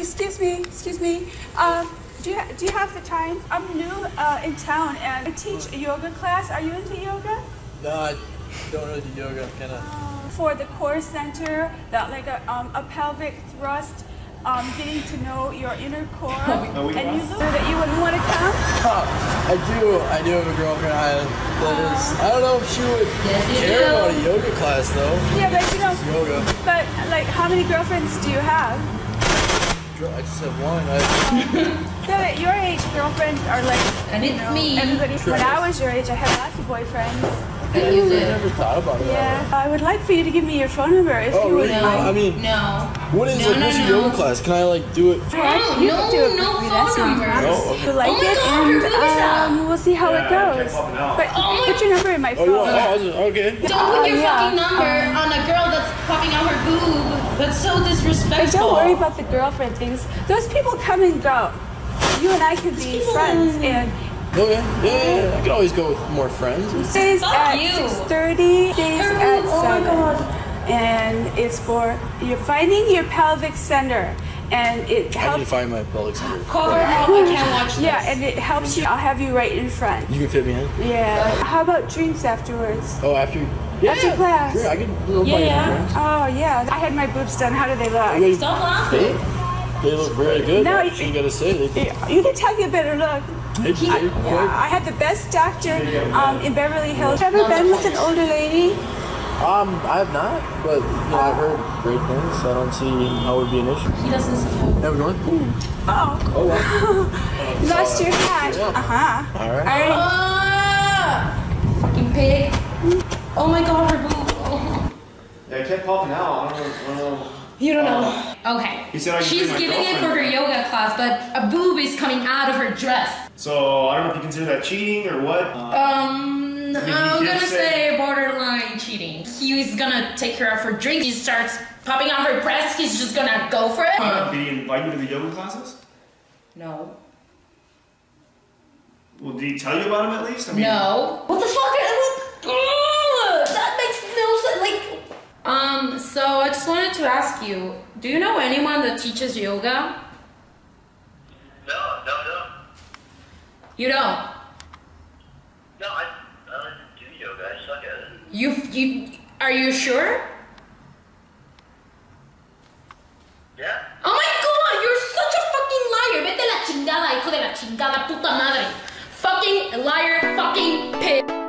Excuse me. Do you have the time? I'm new in town and I teach a yoga class. Are you into yoga? No, I don't really do yoga. Kind of. For the core center, that like a pelvic thrust, getting to know your inner core. And you look that you wouldn't want to come. I do have a girlfriend. I don't know if she would care about a yoga class though. Yeah, but you know. Yoga. But like, how many girlfriends do you have? I just have one. So at your age, girlfriends are like, and it's me. Everybody. When I was your age, I had lots of boyfriends. I never thought about that. Yeah, I would like for you to give me your phone number if you would. Really? I mean, what is what's your yoga class? Can I like do it? No phone number. You like it, and we'll see how it goes. But put your number in my phone. Okay. Don't put your fucking number on a girl that's popping out her boob. That's so disrespectful. Don't worry about the girlfriend things. Those people come and go. You and I could be friends, and. Okay. Yeah. I could always go with more friends. Days at 6:30, days at 7. And it's for you're finding your pelvic center. And it helps. I need to find my pelvic center. Cover up, I can't watch this. Yeah, and it helps you. I'll have you right in front. You can fit me in? Yeah. How about drinks afterwards? Oh, after class? Sure, I can do a drinks. Oh, yeah. I had my boobs done. How do they look? Stop laughing. They look very good. No, you gotta say you can tell you better look. I had the best doctor in Beverly Hills. Have you ever been with an older lady? I have not, but I've heard great things. So I don't see how it would be an issue. He doesn't see how. Have a good one. Oh. Wow. You lost your hat. All right. Fucking pig. Oh my god, her boob. Yeah, it kept popping out. I don't know. You don't know. Okay. She's giving it for her yoga class, but a boob is coming out of her dress. So I don't know if you consider that cheating or what. I'm gonna say borderline cheating. He's gonna take her out for drinks. She starts popping out her breasts. He's just gonna go for it. Did he invite you to the yoga classes? No. Well, did he tell you about him at least? I mean, no. What the fuck? That makes no sense. Like. So I just wanted to ask you, do you know anyone that teaches yoga? No. You don't? No, I don't do yoga. I suck at it. Are you sure? Yeah. Oh my god, you're such a fucking liar. Vete la chingada, hijo de la chingada puta madre. Fucking liar, fucking pig.